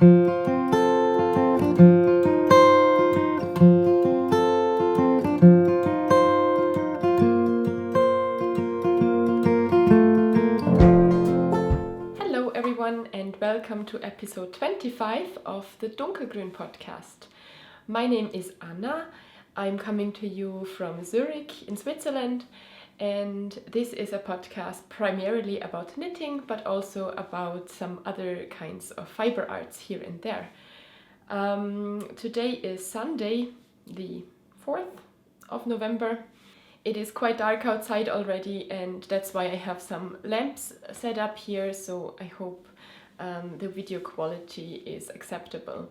Hello everyone and welcome to episode 25 of the Dunkelgrün podcast. My name is Anna. I'm coming to you from Zurich in Switzerland, and this is a podcast primarily about knitting but also about some other kinds of fiber arts here and there. Today is Sunday, the 4th of November. It is quite dark outside already, and that's why I have some lamps set up here, so I hope the video quality is acceptable.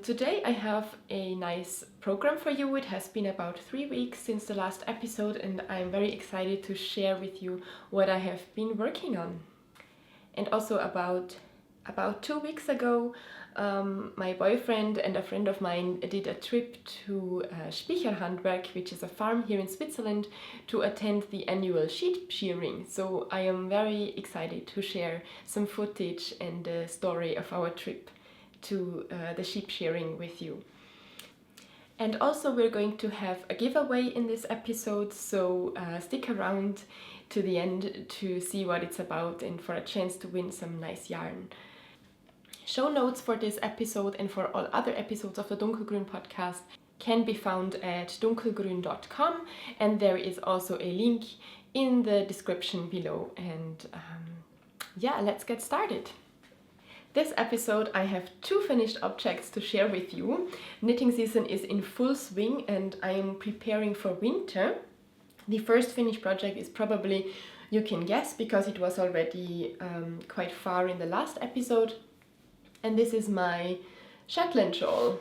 Today I have a nice program for you. It has been about 3 weeks since the last episode, and I'm very excited to share with you what I have been working on. And also about 2 weeks ago, my boyfriend and a friend of mine did a trip to Spycherhandwerk, which is a farm here in Switzerland, to attend the annual sheep shearing. So I am very excited to share some footage and the story of our trip to the sheep shearing with you. And also we're going to have a giveaway in this episode, so stick around to the end to see what it's about and for a chance to win some nice yarn. Show notes for this episode and for all other episodes of the Dunkelgrün podcast can be found at dunkelgrün.com, and there is also a link in the description below. And let's get started. This episode I have 2 finished objects to share with you. Knitting season is in full swing and I am preparing for winter. The first finished project is probably, you can guess, because it was already quite far in the last episode. And this is my Shetland shawl.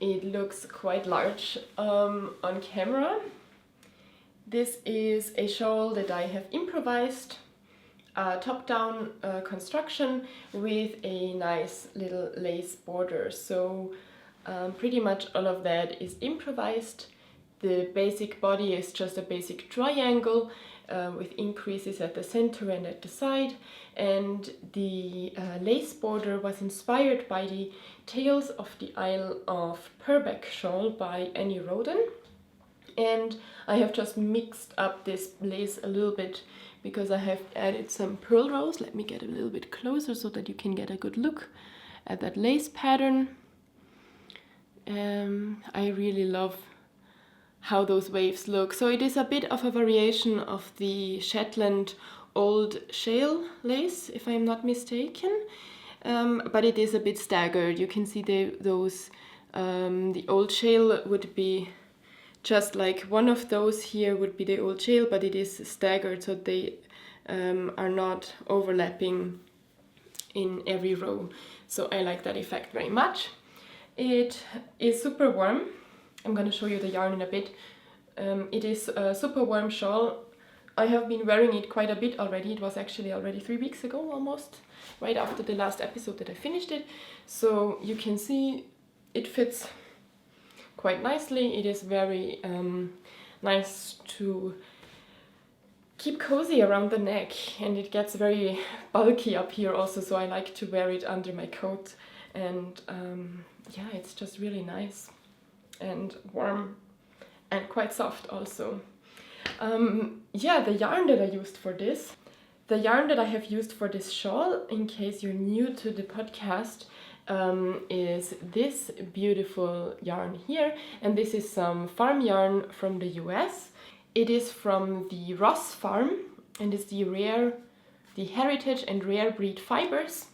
It looks quite large on camera. This is a shawl that I have improvised, top-down construction with a nice little lace border. So pretty much all of that is improvised. The basic body is just a basic triangle with increases at the center and at the side, and the lace border was inspired by the Tales of the Isle of Purbeck shawl by Annie Roden. And I have just mixed up this lace a little bit because I have added some pearl rows. Let me get a little bit closer so that you can get a good look at that lace pattern. I really love how those waves look. So it is a bit of a variation of the Shetland old shale lace, if I'm not mistaken, but it is a bit staggered. You can see the old shale would be just like one of those here would be the old shale, but it is staggered, so they are not overlapping in every row. So I like that effect very much. It is super warm. I'm going to show you the yarn in a bit. It is a super warm shawl. I have been wearing it quite a bit already. It was actually already 3 weeks ago almost, right after the last episode that I finished it. So you can see it fits quite nicely. It is very nice to keep cozy around the neck, and it gets very bulky up here also, so I like to wear it under my coat. And it's just really nice and warm and quite soft also. The yarn that I used for this, the yarn that I have used for this shawl, in case you're new to the podcast, is this beautiful yarn here, and this is some farm yarn from the US. It is from the Ross farm, and it's the heritage and rare breed fibers,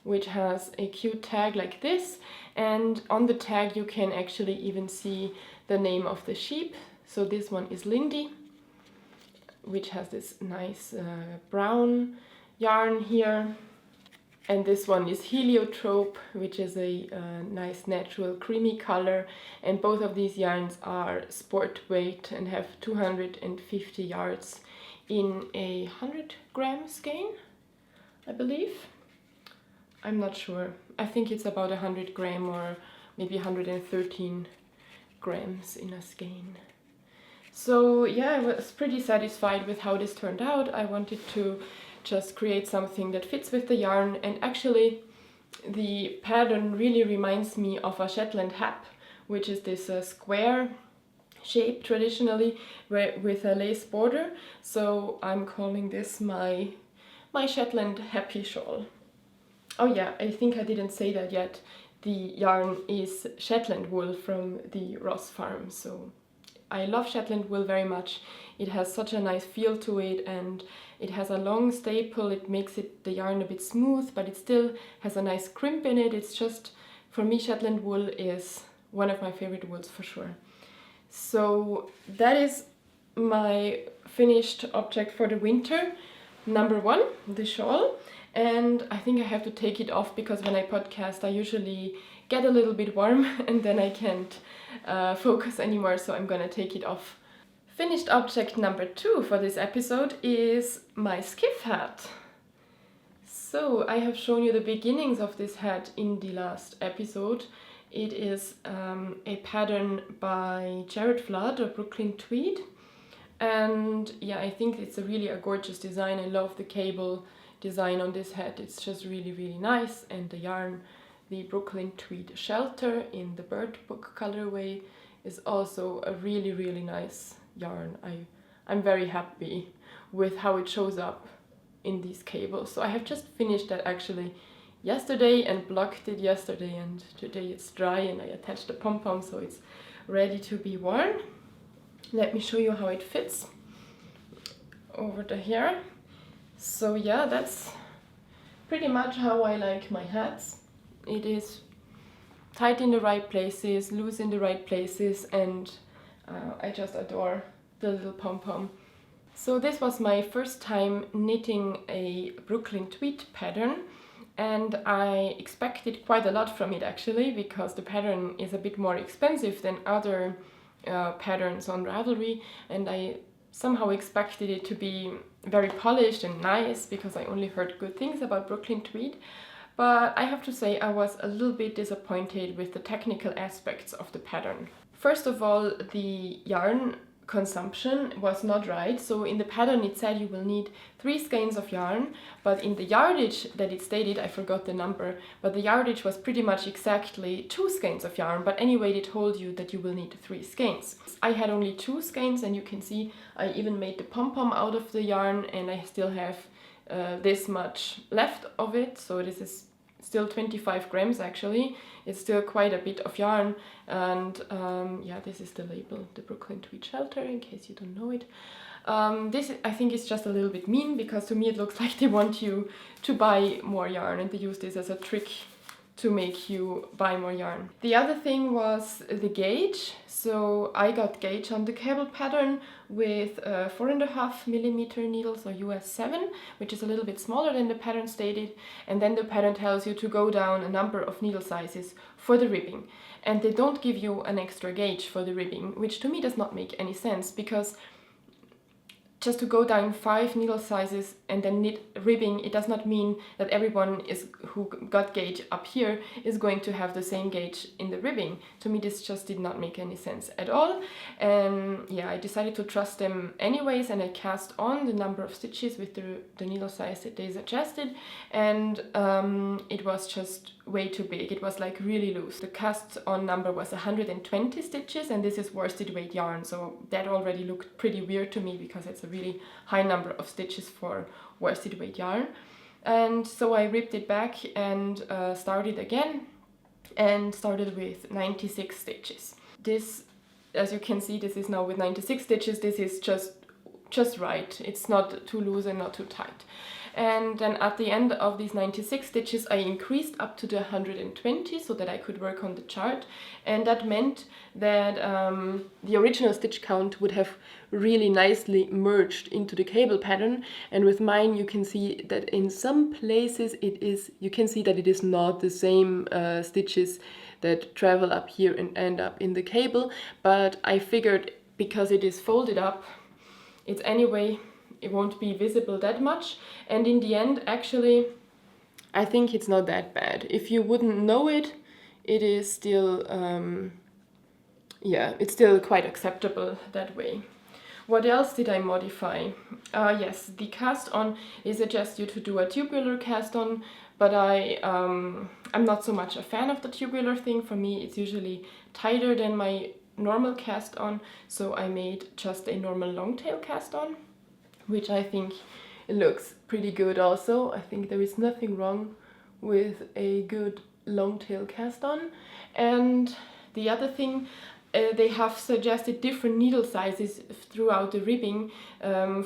which has a cute tag like this, and on the tag you can actually even see the name of the sheep. So this one is Lindy, which has this nice brown yarn here, and this one is Heliotrope, which is a nice natural creamy color, and both of these yarns are sport weight and have 250 yards in a 100-gram skein, I believe. I'm not sure. I think it's about 100 gram or maybe 113 grams in a skein. So yeah, I was pretty satisfied with how this turned out. I wanted to just create something that fits with the yarn, and actually The pattern really reminds me of a Shetland hat, which is this square shape traditionally with a lace border. So I'm calling this my Shetland happy shawl. Oh yeah, I think I didn't say that yet. The yarn is Shetland wool from the Ross farm. So I love Shetland wool very much. It has such a nice feel to it, and it has a long staple. It makes the yarn a bit smooth, but it still has a nice crimp in it. It's just, for me, Shetland wool is one of my favorite wools for sure. So that is my finished object for the winter. Number 1, the shawl. And I think I have to take it off because when I podcast I usually get a little bit warm and then I can't focus anymore, so I'm gonna take it off. Finished object number 2 for this episode is my skiff hat. So I have shown you the beginnings of this hat in the last episode. It is a pattern by Jared Flood or Brooklyn Tweed. And yeah, I think it's really a gorgeous design. I love the cable design on this hat. It's just really, really nice. And the yarn, the Brooklyn Tweed Shelter in the bird book colorway, is also a really, really nice yarn. I'm very happy with how it shows up in these cables. So I have just finished that actually yesterday and blocked it yesterday, and today it's dry and I attached the pom-pom so it's ready to be worn. Let me show you how it fits over the hair. So yeah, that's pretty much how I like my hats. It is tight in the right places, loose in the right places, and I just adore the little pom-pom. So this was my first time knitting a Brooklyn Tweed pattern, and I expected quite a lot from it actually, because the pattern is a bit more expensive than other patterns on Ravelry, and I somehow expected it to be very polished and nice because I only heard good things about Brooklyn Tweed. But I have to say I was a little bit disappointed with the technical aspects of the pattern. First of all, the yarn consumption was not right. So in the pattern it said you will need 3 skeins of yarn, but in the yardage that it stated, I forgot the number, but the yardage was pretty much exactly 2 skeins of yarn, but anyway it told you that you will need 3 skeins. I had only 2 skeins, and you can see I even made the pom-pom out of the yarn, and I still have this much left of it, so this is still 25 grams actually. It's still quite a bit of yarn, and yeah, this is the label, the Brooklyn Tweed Shelter, in case you don't know it. This I think is just a little bit mean, because to me it looks like they want you to buy more yarn and they use this as a trick to make you buy more yarn. The other thing was the gauge. So I got gauge on the cable pattern with 4.5 millimeter needles, or US 7, which is a little bit smaller than the pattern stated, and then the pattern tells you to go down a number of needle sizes for the ribbing, and they don't give you an extra gauge for the ribbing, which to me does not make any sense, because just to go down 5 needle sizes and then knit ribbing, it does not mean that everyone who got gauge up here is going to have the same gauge in the ribbing. To me this just did not make any sense at all, and yeah, I decided to trust them anyways, and I cast on the number of stitches with the needle size that they suggested, and it was just way too big. It was like really loose. The cast on number was 120 stitches, and this is worsted weight yarn, so that already looked pretty weird to me because it's a really high number of stitches for worsted weight yarn. And so I ripped it back and started again, and started with 96 stitches. This, as you can see, this is now with 96 stitches. This is just right. It's not too loose and not too tight. And then at the end of these 96 stitches I increased up to the 120 so that I could work on the chart, and that meant that the original stitch count would have really nicely merged into the cable pattern, and with mine you can see that in some places you can see that it is not the same stitches that travel up here and end up in the cable, but I figured because it is folded up, it's anyway, it won't be visible that much, and in the end actually I think it's not that bad. If you wouldn't know it, it is still yeah, it's still quite acceptable that way. What else did I modify? Yes, the cast on, they suggest you to do a tubular cast on, but I'm not so much a fan of the tubular thing. For me, it's usually tighter than my normal cast on, so I made just a normal long tail cast on, which I think looks pretty good also. I think there is nothing wrong with a good long tail cast on. And the other thing, they have suggested different needle sizes throughout the ribbing,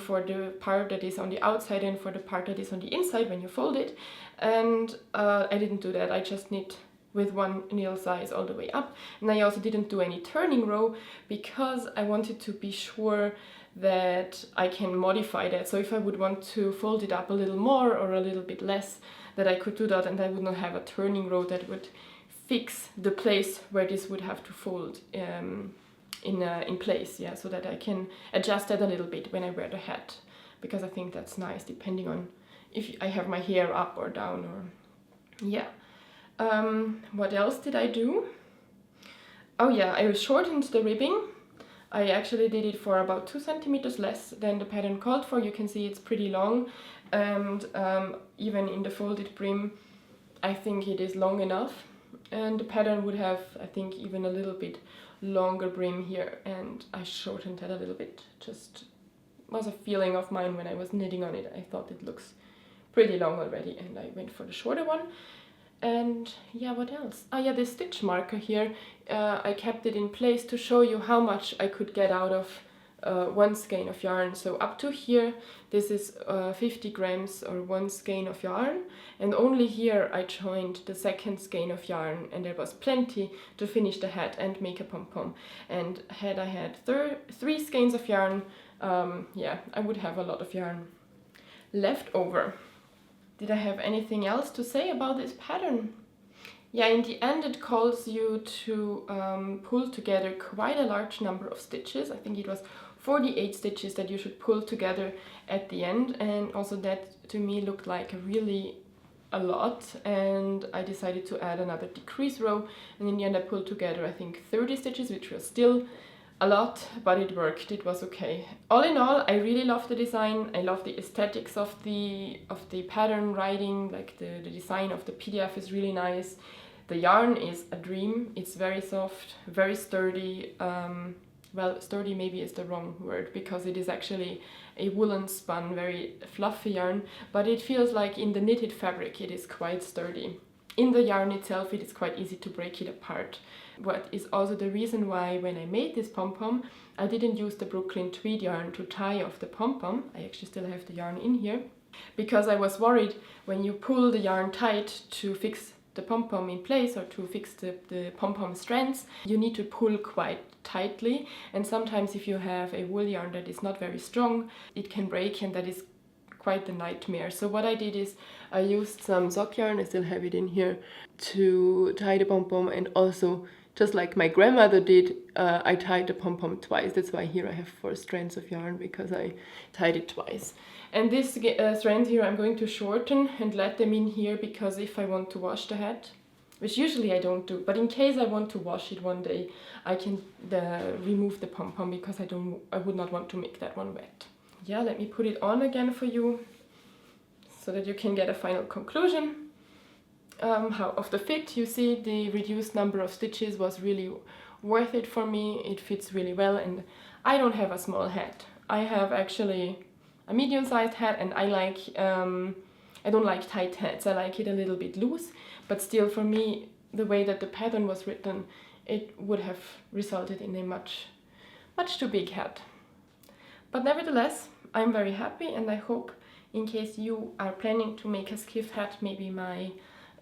for the part that is on the outside and for the part that is on the inside when you fold it. And I didn't do that. I just knit with one needle size all the way up. And I also didn't do any turning row because I wanted to be sure that I can modify that. So if I would want to fold it up a little more or a little bit less, that I could do that, and I would not have a turning row that would fix the place where this would have to fold in place, yeah, so that I can adjust that a little bit when I wear the hat, because I think that's nice depending on if I have my hair up or down, or yeah. What else did I do? Oh yeah, I shortened the ribbing. I actually did it for about 2 centimeters less than the pattern called for. You can see it's pretty long, and even in the folded brim I think it is long enough, and the pattern would have, I think, even a little bit longer brim here, and I shortened that a little bit. Just was a feeling of mine when I was knitting on it. I thought it looks pretty long already, and I went for the shorter one. And yeah, what else? Ah yeah, the stitch marker here, I kept it in place to show you how much I could get out of one skein of yarn. So up to here, this is 50 grams or 1 skein of yarn, and only here I joined the second skein of yarn, and there was plenty to finish the hat and make a pom-pom. And had I had 3 skeins of yarn, yeah, I would have a lot of yarn left over. Did I have anything else to say about this pattern? Yeah, in the end it calls you to pull together quite a large number of stitches. I think it was 48 stitches that you should pull together at the end, and also that to me looked like really a lot, and I decided to add another decrease row, and in the end I pulled together I think 30 stitches, which was still a lot, but it worked, it was okay. All in all, I really love the design. I love the aesthetics of the pattern writing, like the design of the PDF is really nice. The yarn is a dream. It's very soft, very sturdy. Well, sturdy maybe is the wrong word, because it is actually a woolen spun, very fluffy yarn, but it feels like in the knitted fabric it is quite sturdy. In the yarn itself it is quite easy to break it apart. What is also the reason why when I made this pom-pom, I didn't use the Brooklyn tweed yarn to tie off the pom-pom. I actually still have the yarn in here, because I was worried when you pull the yarn tight to fix the pom-pom in place, or to fix the pom-pom strands, you need to pull quite tightly, and sometimes if you have a wool yarn that is not very strong, it can break, and that is quite the nightmare. So what I did is I used some sock yarn, I still have it in here, to tie the pom-pom, and also just like my grandmother did, I tied the pom-pom twice. That's why here I have 4 strands of yarn, because I tied it twice. And this strand here I'm going to shorten and let them in here, because if I want to wash the hat, which usually I don't do, but in case I want to wash it one day, I can remove the pom-pom, because I would not want to make that one wet. Yeah, let me put it on again for you, so that you can get a final conclusion. Of the fit, you see the reduced number of stitches was really worth it for me. It fits really well, and I don't have a small hat. I have actually a medium-sized hat, and I don't like tight hats. I like it a little bit loose, but still for me, the way that the pattern was written, it would have resulted in a much too big hat. But nevertheless, I'm very happy, and I hope, in case you are planning to make a skiff hat, maybe my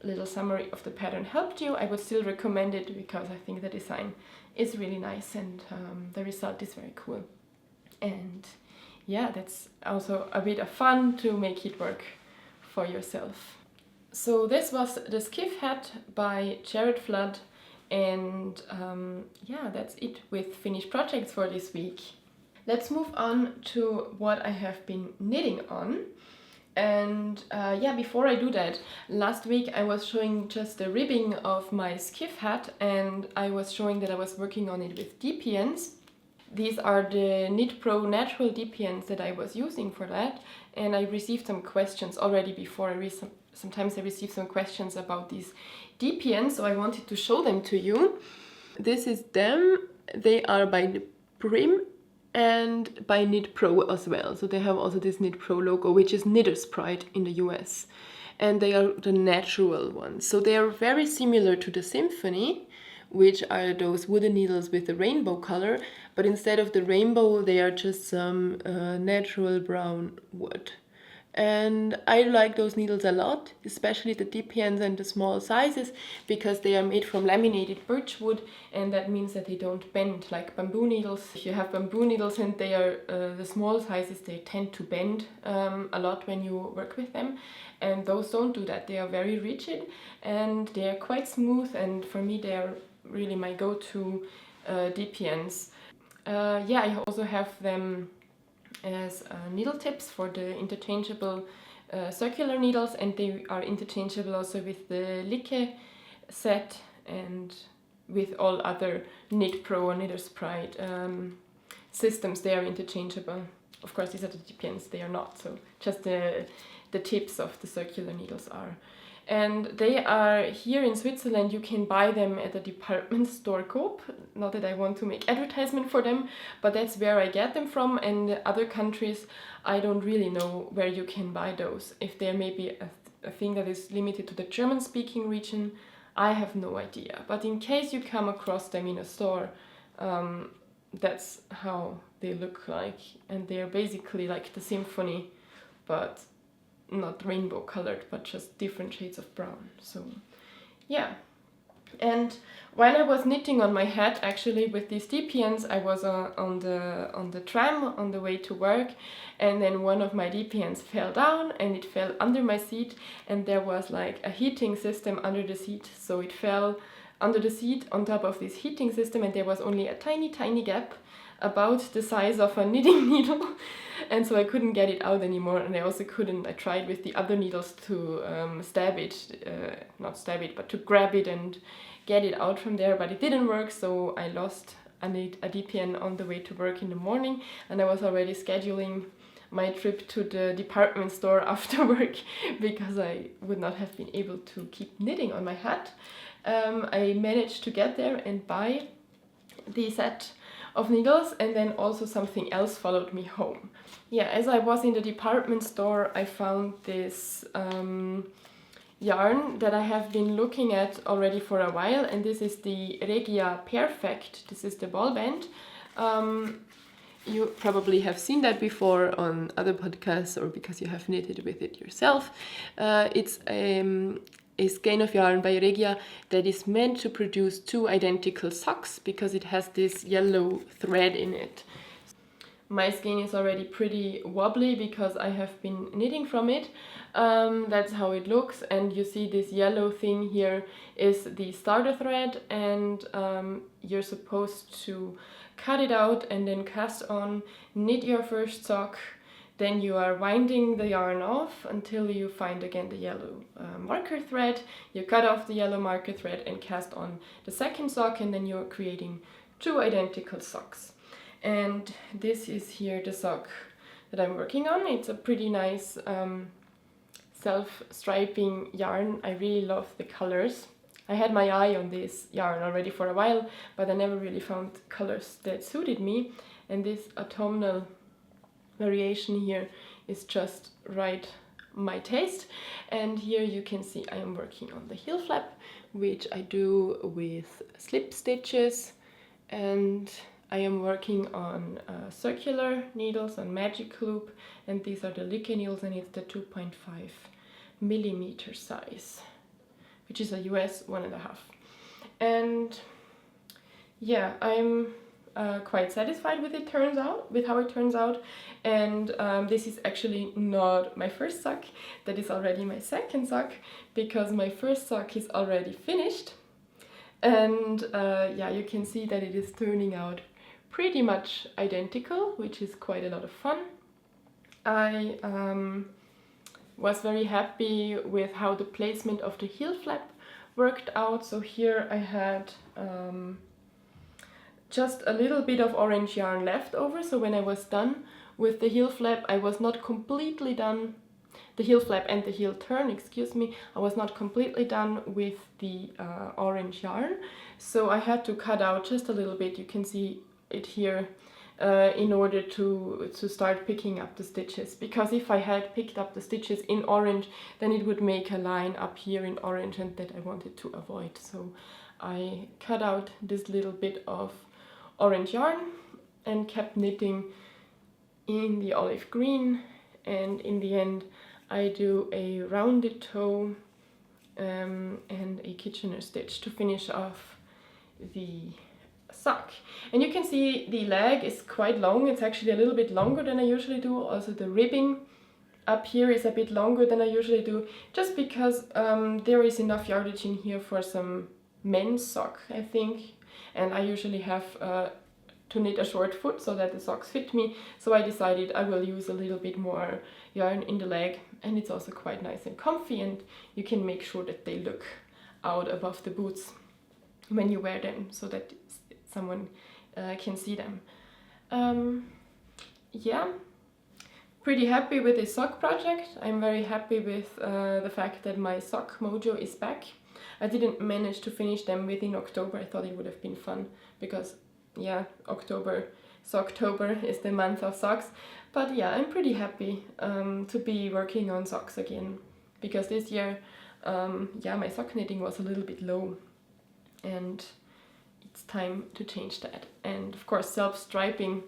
little summary of the pattern helped you. I would still recommend it, because I think the design is really nice, and the result is very cool. And yeah, that's also a bit of fun to make it work for yourself. So this was the skiff hat by Jared Flood, and yeah, that's it with finished projects for this week. Let's move on to what I have been knitting on. And yeah, before I do that, last week I was showing just the ribbing of my skiff hat, and I was showing that I was working on it with DP ends. these are the Knit Pro natural DPNs that I was using for that, and I received some questions already before. Sometimes I receive some questions about these DPNs, so I wanted to show them to you. This is them. They are by the Prim and by Knit Pro as well. So they have also this Knit Pro logo, which is Knitter's Pride in the US. And they are the natural ones. So they are very similar to the Symphony, which are those wooden needles with the rainbow color, but instead of the rainbow, they are just some natural brown wood. And I like those needles a lot, especially the DPNs and the small sizes, because they are made from laminated birch wood, and that means that they don't bend like bamboo needles. If you have bamboo needles and they are the small sizes, they tend to bend a lot when you work with them, and those don't do that. They are very rigid and they are quite smooth, and for me they are really my go-to DPNs. I also have them as needle tips for the interchangeable circular needles, and they are interchangeable also with the Like set and with all other Knit Pro or Knitter's Pride systems. They are interchangeable. Of course, these are the DPNs, they are not, so just the tips of the circular needles are. And they are here in Switzerland. You can buy them at the department store Coop. Not that I want to make advertisement for them, but that's where I get them from. And the other countries, I don't really know where you can buy those. If there may be a thing that is limited to the German-speaking region, I have no idea. But in case you come across them in a store, that's how they look like. And they are basically like the Symphony, but not rainbow colored, but just different shades of brown. So yeah. And while I was knitting on my hat, actually with these DPNs, I was on the tram on the way to work, and then one of my DPNs fell down and it fell under my seat, and there was like a heating system under the seat, so it fell under the seat on top of this heating system, and there was only a tiny gap about the size of a knitting needle, and so I couldn't get it out anymore. And I also couldn't, I tried with the other needles to not stab it, but to grab it and get it out from there, but it didn't work, so I lost a DPN on the way to work in the morning, and I was already scheduling my trip to the department store after work because I would not have been able to keep knitting on my hat. I managed to get there and buy the set of needles, and then also something else followed me home. Yeah, as I was in the department store, I found this yarn that I have been looking at already for a while, and this is the Regia Perfect. This is the ball band. You probably have seen that before on other podcasts, or because you have knitted with it yourself. It's a skein of yarn by Regia that is meant to produce two identical socks because it has this yellow thread in it. My skein is already pretty wobbly because I have been knitting from it. That's how it looks, and you see this yellow thing here is the starter thread, and you're supposed to cut it out and then cast on, knit your first sock. Then you are winding the yarn off until you find again the yellow marker thread. You cut off the yellow marker thread and cast on the second sock, and then you're creating two identical socks. And this is here the sock that I'm working on. It's a pretty nice self-striping yarn. I really love the colors. I had my eye on this yarn already for a while, but I never really found colors that suited me. And this autumnal variation here is just right my taste. And here you can see I am working on the heel flap, which I do with slip stitches, and I am working on circular needles on magic loop, and these are the Like needles, and it's the 2.5 millimeter size, which is a US 1.5. And yeah, I'm quite satisfied with how it turns out. And this is actually not my first sock, that is already my second sock, because my first sock is already finished. And yeah, you can see that it is turning out pretty much identical, which is quite a lot of fun. I was very happy with how the placement of the heel flap worked out. So here I had just a little bit of orange yarn left over, so when I was done with the heel flap, I was not completely done, the heel flap and the heel turn, excuse me, I was not completely done with the orange yarn, so I had to cut out just a little bit, you can see it here, in order to start picking up the stitches, because if I had picked up the stitches in orange, then it would make a line up here in orange, and that I wanted to avoid. So I cut out this little bit of orange yarn and kept knitting in the olive green, and in the end I do a rounded toe and a Kitchener stitch to finish off the sock. And you can see the leg is quite long, it's actually a little bit longer than I usually do. Also the ribbing up here is a bit longer than I usually do, just because there is enough yardage in here for some men's sock, I think, and I usually have to knit a short foot so that the socks fit me, so I decided I will use a little bit more yarn in the leg, and it's also quite nice and comfy, and you can make sure that they look out above the boots when you wear them, so that someone can see them. Yeah, pretty happy with this sock project. I'm very happy with the fact that my sock mojo is back. I didn't manage to finish them within October. I thought it would have been fun because, yeah, October is the month of socks. But yeah, I'm pretty happy to be working on socks again, because this year, yeah, my sock knitting was a little bit low, and it's time to change that. And of course, self-striping,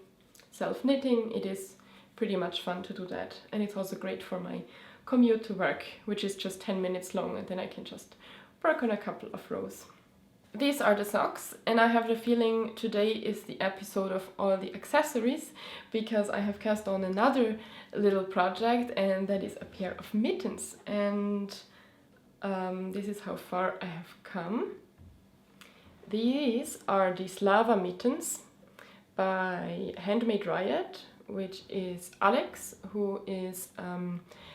self-knitting, it is pretty much fun to do that. And it's also great for my commute to work, which is just 10 minutes long, and then I can just work on a couple of rows. These are the socks, and I have the feeling today is the episode of all the accessories, because I have cast on another little project, and that is a pair of mittens. And this is how far I have come. These are the Slava mittens by Handmade Riot, which is Alex, who is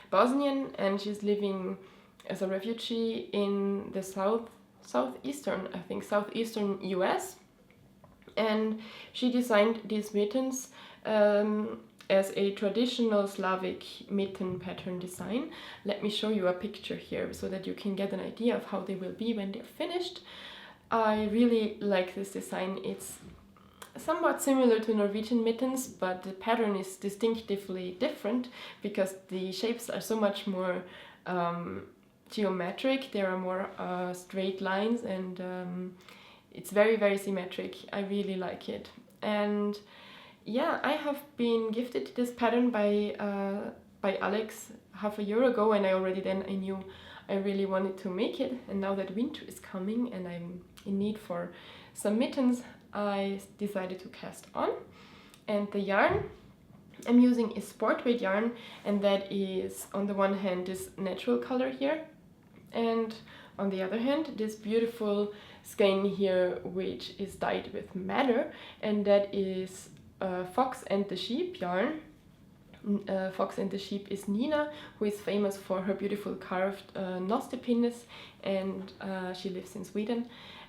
Bosnian, and she's living as a refugee in the southeastern US. And she designed these mittens as a traditional Slavic mitten pattern design. Let me show you a picture here so that you can get an idea of how they will be when they're finished. I really like this design. It's somewhat similar to Norwegian mittens, but the pattern is distinctively different because the shapes are so much more geometric. There are more straight lines, and it's very, very symmetric. I really like it. And yeah, I have been gifted this pattern by Alex half a year ago, and I knew I really wanted to make it. And now that winter is coming and I'm in need for some mittens, I decided to cast on. And the yarn I'm using is sport weight yarn, and that is on the one hand this natural color here, and on the other hand this beautiful skein here, which is dyed with madder, and that is Fox and the Sheep yarn. Fox and the Sheep is Nina, who is famous for her beautiful carved nostepinnes, and she lives in Sweden.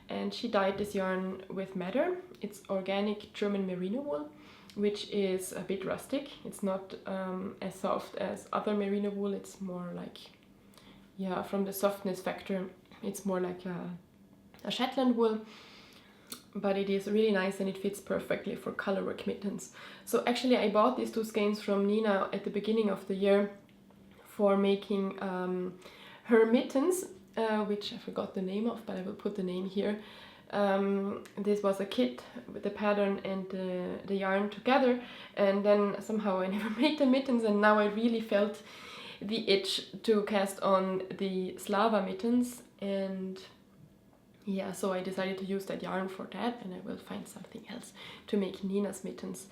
And she dyed this yarn with madder. It's organic German merino wool, which is a bit rustic. It's not as soft as other merino wool. It's more like, yeah, from the softness factor, it's more like a Shetland wool. But it is really nice, and it fits perfectly for colorwork mittens. So actually I bought these two skeins from Nina at the beginning of the year for making her mittens, which I forgot the name of, but I will put the name here. This was a kit with the pattern and the yarn together, and then somehow I never made the mittens, and now I really felt the itch to cast on the Slava mittens. And yeah, so I decided to use that yarn for that, and I will find something else to make Nina's mittens.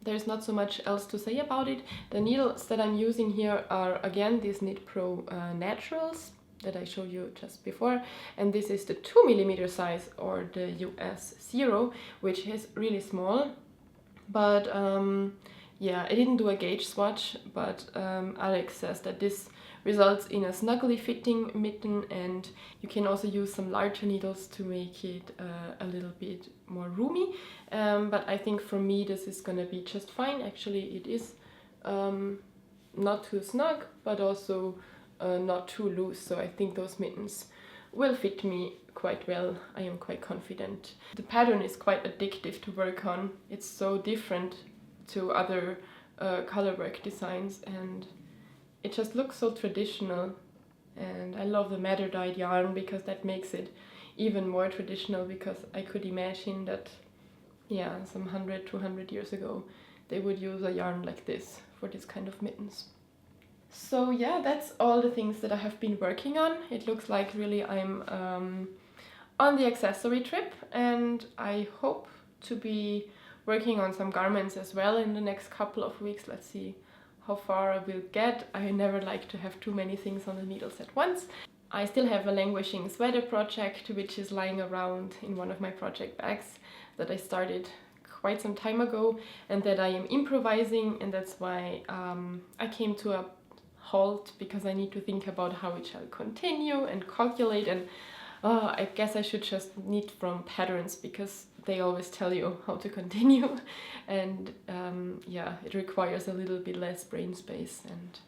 There's not so much else to say about it. The needles that I'm using here are again these Knit Pro Naturals that I showed you just before, and this is the 2mm size, or the US 0, which is really small. But yeah, I didn't do a gauge swatch, but Alex says that this results in a snugly fitting mitten, and you can also use some larger needles to make it a little bit more roomy. But I think for me this is gonna be just fine. Actually, it is not too snug, but also not too loose, so I think those mittens will fit me quite well. I am quite confident. The pattern is quite addictive to work on. It's so different to other colorwork designs, and it just looks so traditional, and I love the madder dyed yarn because that makes it even more traditional, because I could imagine that, yeah, some 100-200 years ago they would use a yarn like this for this kind of mittens. So yeah, that's all the things that I have been working on. It looks like really I'm on the accessory trip, and I hope to be working on some garments as well in the next couple of weeks. Let's see how far I will get. I never like to have too many things on the needles at once. I still have a languishing sweater project which is lying around in one of my project bags that I started quite some time ago and that I am improvising, and that's why I came to a halt, because I need to think about how it shall continue and calculate, and I guess I should just knit from patterns because they always tell you how to continue, and yeah, it requires a little bit less brain space. And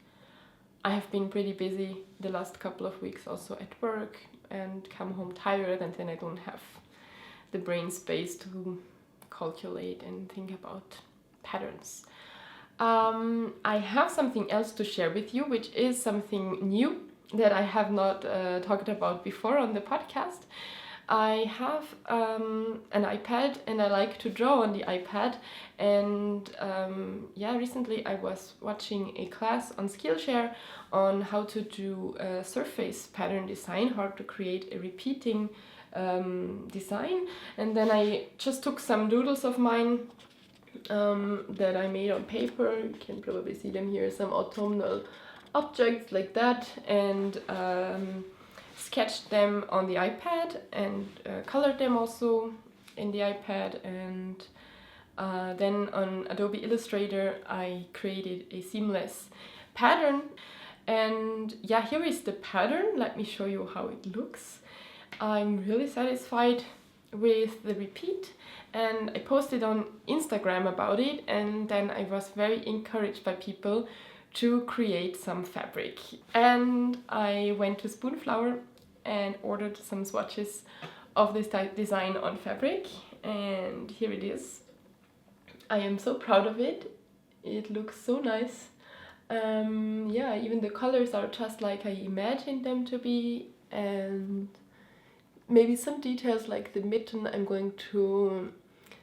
I have been pretty busy the last couple of weeks also at work, and come home tired, and then I don't have the brain space to calculate and think about patterns. I have something else to share with you, which is something new that I have not talked about before on the podcast. I have an iPad and I like to draw on the iPad, and yeah, recently I was watching a class on Skillshare on how to do surface pattern design, how to create a repeating design, and then I just took some doodles of mine that I made on paper. You can probably see them here, some autumnal objects like that, and sketched them on the iPad and colored them also in the iPad, and then on Adobe Illustrator I created a seamless pattern. And yeah, here is the pattern. Let me show you how it looks. I'm really satisfied with the repeat, and I posted on Instagram about it, and then I was very encouraged by people to create some fabric. And I went to Spoonflower and ordered some swatches of this type design on fabric, and here it is. I am so proud of it. It looks so nice. Yeah, even the colors are just like I imagined them to be, and maybe some details like the mitten I'm going to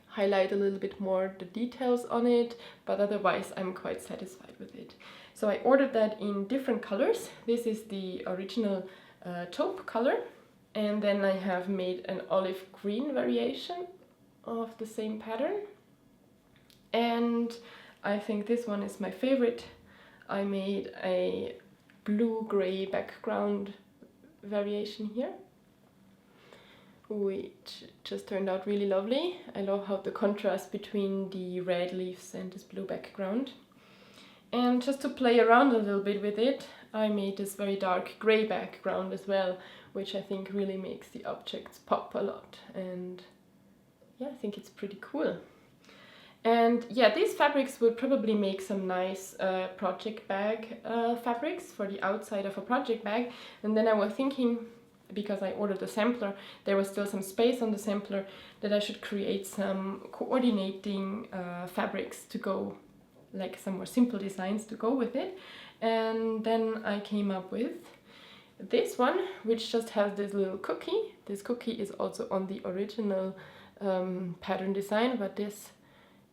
highlight a little bit more the details on it, but otherwise I'm quite satisfied with it. So I ordered that in different colors. This is the original taupe color, and then I have made an olive green variation of the same pattern, and I think this one is my favorite. I made a blue-gray background variation here, which just turned out really lovely. I love how the contrast between the red leaves and this blue background. And just to play around a little bit with it, I made this very dark grey background as well, which I think really makes the objects pop a lot. And yeah, I think it's pretty cool. And yeah, these fabrics would probably make some nice project bag fabrics for the outside of a project bag. And then I was thinking, because I ordered a sampler, there was still some space on the sampler, that I should create some coordinating fabrics to go, like some more simple designs to go with it. And then I came up with this one, which just has this little cookie. This cookie is also on the original pattern design, but this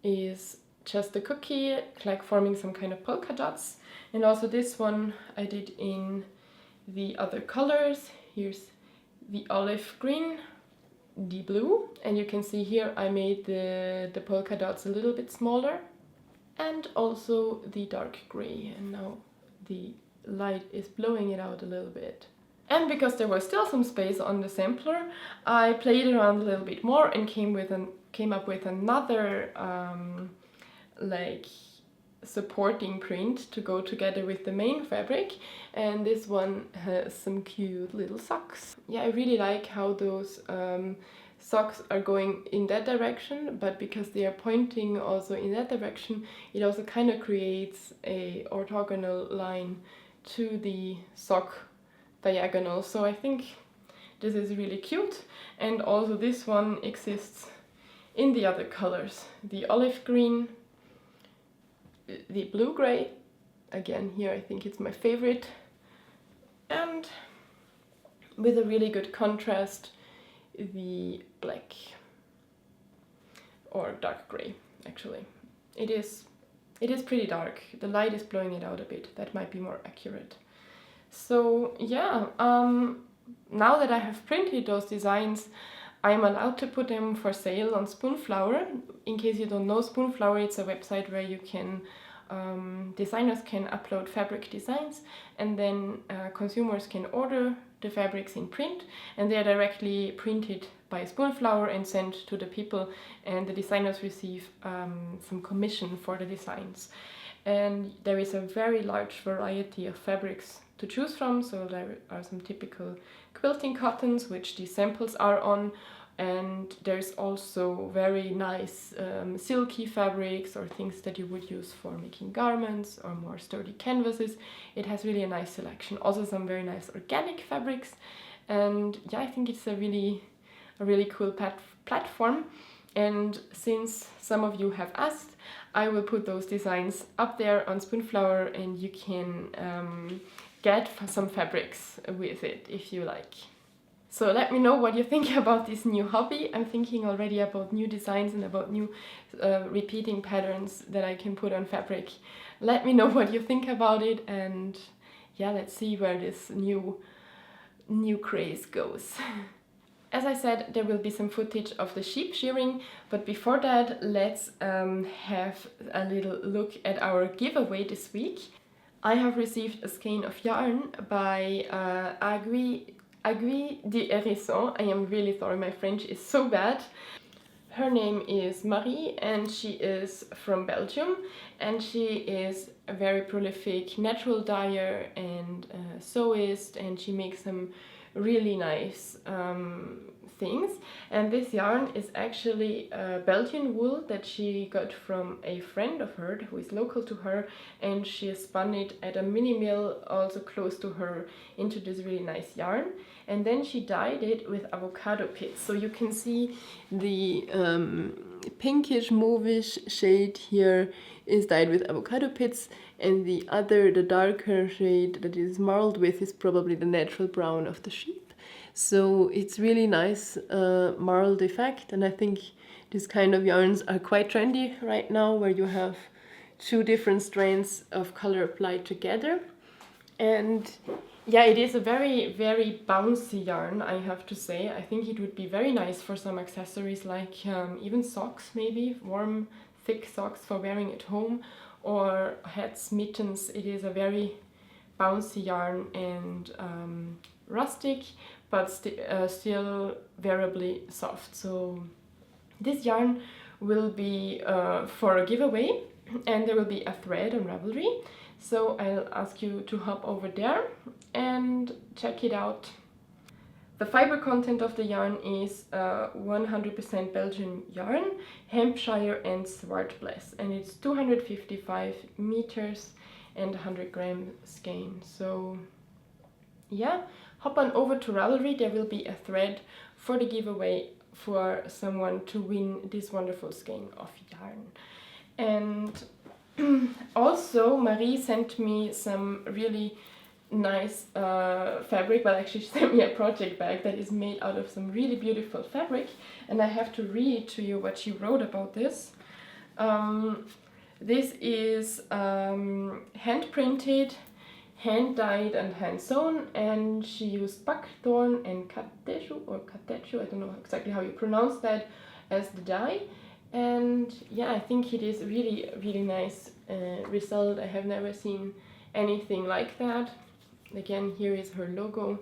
is just a cookie, like forming some kind of polka dots. And also this one I did in the other colors. Here's the olive green, the blue, and you can see here I made the polka dots a little bit smaller, and also the dark gray, and now the light is blowing it out a little bit. And because there was still some space on the sampler, I played around a little bit more and came up with another like supporting print to go together with the main fabric, and this one has some cute little socks. Yeah, I really like how those socks are going in that direction, but because they are pointing also in that direction, it also kind of creates a orthogonal line to the sock diagonal. So I think this is really cute, and also this one exists in the other colors, the olive green, the blue gray, again here I think it's my favorite, and with a really good contrast, the black or dark gray. Actually, it is pretty dark. The light is blowing it out a bit. That might be more accurate. So yeah, now that I have printed those designs, I'm allowed to put them for sale on Spoonflower. In case you don't know, Spoonflower, it's a website where you can designers can upload fabric designs, and then consumers can order the fabrics in print, and they are directly printed by Spoonflower and sent to the people, and the designers receive some commission for the designs. And there is a very large variety of fabrics to choose from, so there are some typical quilting cottons which these samples are on, and there's also very nice silky fabrics or things that you would use for making garments or more sturdy canvases. It has really a nice selection. Also some very nice organic fabrics, and yeah, I think it's a really cool platform. And since some of you have asked, I will put those designs up there on Spoonflower, and you can get some fabrics with it if you like. So let me know what you think about this new hobby. I'm thinking already about new designs and about new repeating patterns that I can put on fabric. Let me know what you think about it, and yeah, let's see where this new craze goes. As I said, there will be some footage of the sheep shearing, but before that, let's have a little look at our giveaway this week. I have received a skein of yarn by Aiguille de Hérisson. I am really sorry, my French is so bad. Her name is Marie, and she is from Belgium, and she is a very prolific natural dyer and sewist, and she makes some really nice things. And this yarn is actually Belgian wool that she got from a friend of hers who is local to her, and she spun it at a mini mill also close to her into this really nice yarn, and then she dyed it with avocado pits. So you can see the pinkish mauvish shade here is dyed with avocado pits, and the darker shade that is marled with is probably the natural brown of the sheep. So it's really nice marled effect, and I think these kind of yarns are quite trendy right now, where you have two different strains of color applied together. And yeah, it is a very, very bouncy yarn, I have to say. I think it would be very nice for some accessories, like even socks maybe, warm, thick socks for wearing at home, or hats, mittens. It is a very bouncy yarn and rustic, but still wearably soft. So this yarn will be for a giveaway, and there will be a thread on Ravelry. So I'll ask you to hop over there and check it out. The fiber content of the yarn is 100% Belgian yarn, Hampshire and Swartbles, and it's 255 meters and 100 gram skein. So yeah, hop on over to Ravelry. There will be a thread for the giveaway for someone to win this wonderful skein of yarn. And also, Marie sent me some really nice fabric. Well, actually she sent me a project bag that is made out of some really beautiful fabric, and I have to read to you what she wrote about this. This is hand printed, hand dyed and hand sewn, and she used buckthorn and katechu, I don't know exactly how you pronounce that, as the dye. And yeah, I think it is really, really nice result. I have never seen anything like that. Again, here is her logo,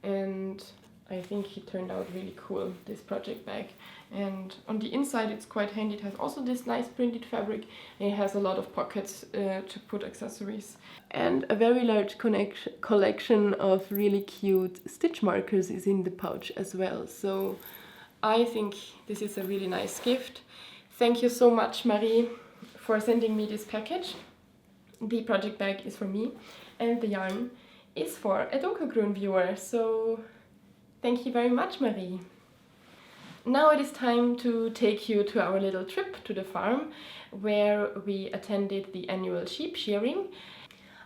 and I think it turned out really cool, this project bag. And on the inside it's quite handy. It has also this nice printed fabric, and it has a lot of pockets to put accessories. And a very large collection of really cute stitch markers is in the pouch as well. So I think this is a really nice gift. Thank you so much, Marie, for sending me this package. The project bag is for me, and the yarn is for a dunkelgrün viewer. So thank you very much, Marie. Now it is time to take you to our little trip to the farm, where we attended the annual sheep shearing.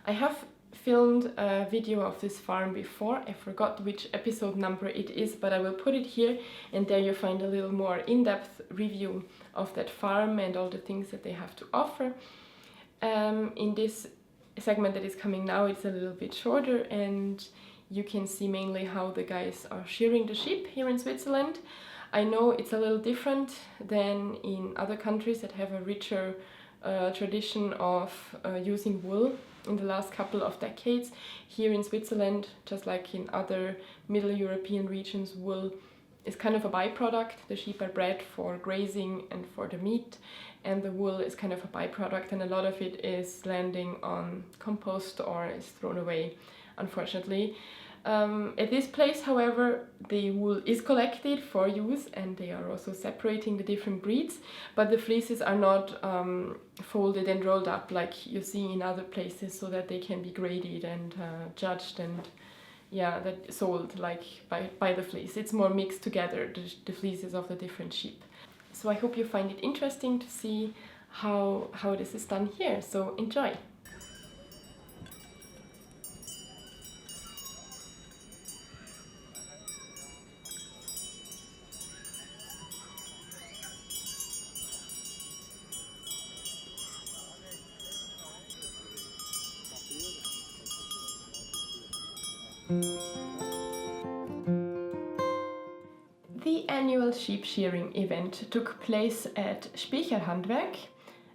I have filmed a video of this farm before. I forgot which episode number it is, but I will put it here, and there you find a little more in-depth review of that farm and all the things that they have to offer. In this segment that is coming now, it's a little bit shorter, and you can see mainly how the guys are shearing the sheep here in Switzerland. I know it's a little different than in other countries that have a richer tradition of using wool in the last couple of decades. Here in Switzerland, just like in other Middle European regions, wool is kind of a byproduct. The sheep are bred for grazing and for the meat, and the wool is kind of a byproduct, and a lot of it is landing on compost or is thrown away, unfortunately. At this place, however, the wool is collected for use, and they are also separating the different breeds, but the fleeces are not folded and rolled up like you see in other places, so that they can be graded and judged and that sold like by the fleece. It's more mixed together, the fleeces of the different sheep. So I hope you find it interesting to see how this is done here. So enjoy! The annual sheep shearing event took place at Specherhandwerk,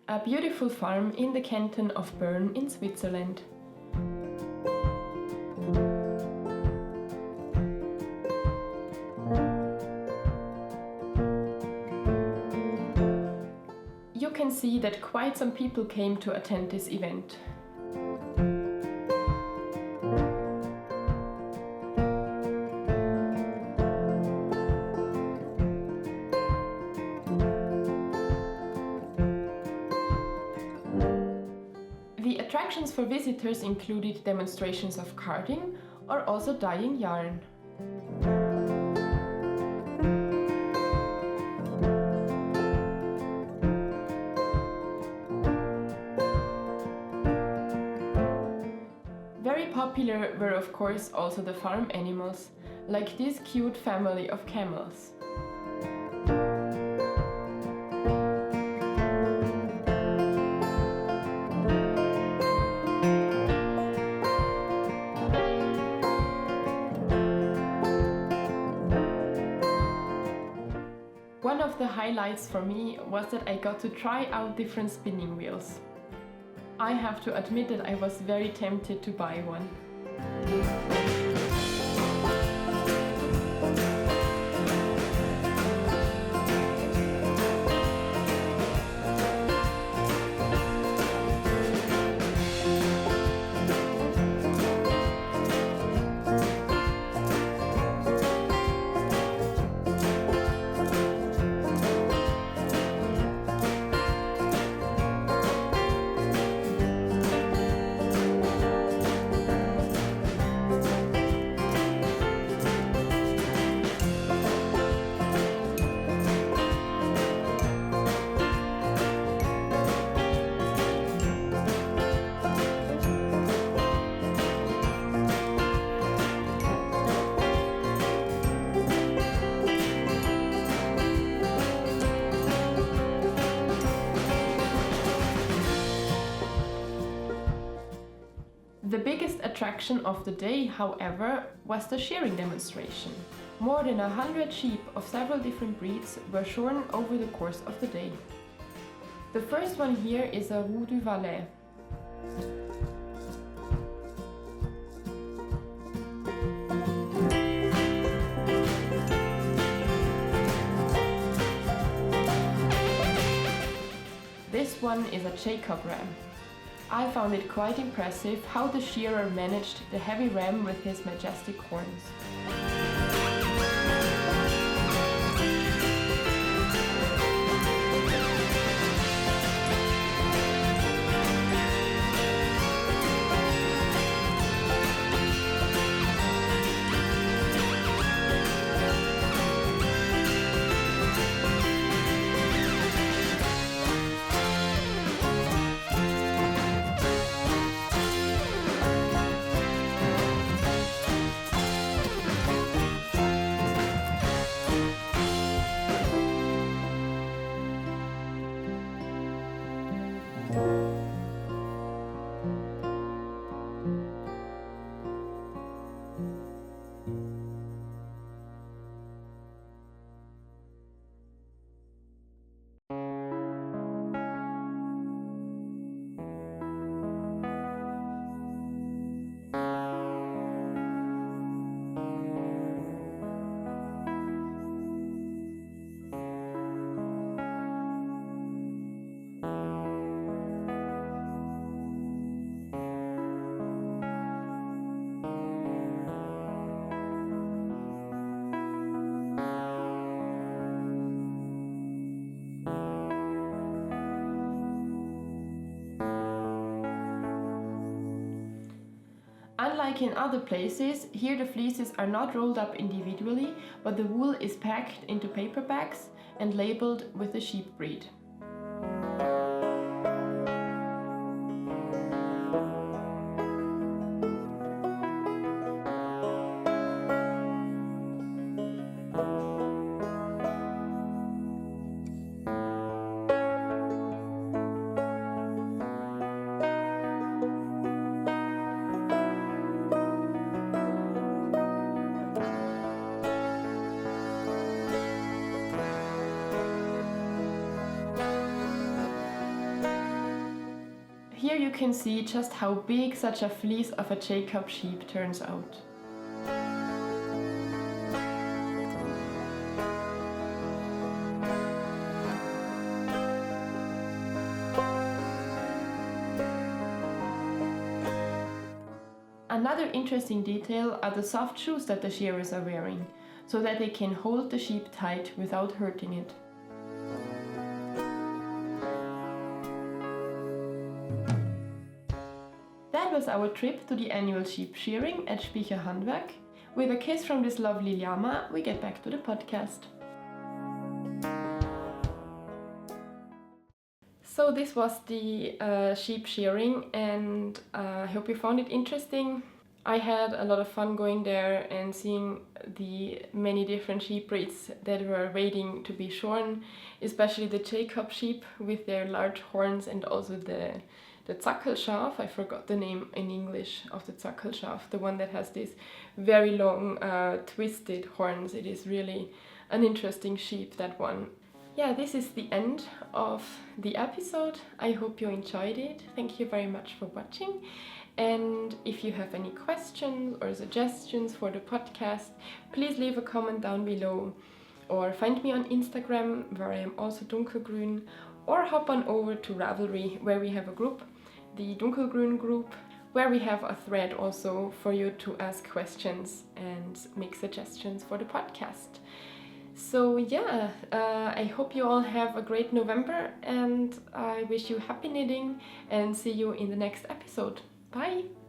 a beautiful farm in the canton of Bern in Switzerland. You can see that quite some people came to attend this event. The attractions for visitors included demonstrations of carding or also dyeing yarn. Very popular were of course also the farm animals, like this cute family of camels. One of the highlights for me was that I got to try out different spinning wheels. I have to admit that I was very tempted to buy one. The biggest attraction of the day, however, was the shearing demonstration. More than 100 sheep of several different breeds were shorn over the course of the day. The first one here is a Roux du Valais. one is a Jacob ram. I found it quite impressive how the shearer managed the heavy ram with his majestic horns. Unlike in other places, here the fleeces are not rolled up individually, but the wool is packed into paper bags and labeled with the sheep breed. Here you can see just how big such a fleece of a Jacob sheep turns out. Another interesting detail are the soft shoes that the shearers are wearing, so that they can hold the sheep tight without hurting it. That was our trip to the annual sheep shearing at Spicher Handwerk. With a kiss from this lovely llama, we get back to the podcast. So this was the sheep shearing, and I hope you found it interesting. I had a lot of fun going there and seeing the many different sheep breeds that were waiting to be shorn, especially the Jacob sheep with their large horns, and also the Zackelschaf. I forgot the name in English of the Zackelschaf, the one that has these very long twisted horns. It is really an interesting sheep, that one. Yeah, this is the end of the episode. I hope you enjoyed it. Thank you very much for watching. And if you have any questions or suggestions for the podcast, please leave a comment down below, or find me on Instagram, where I am also dunkelgrün, or hop on over to Ravelry, where we have a group, the dunkelgrün group, where we have a thread also for you to ask questions and make suggestions for the podcast. So yeah, I hope you all have a great November, and I wish you happy knitting, and see you in the next episode. Bye!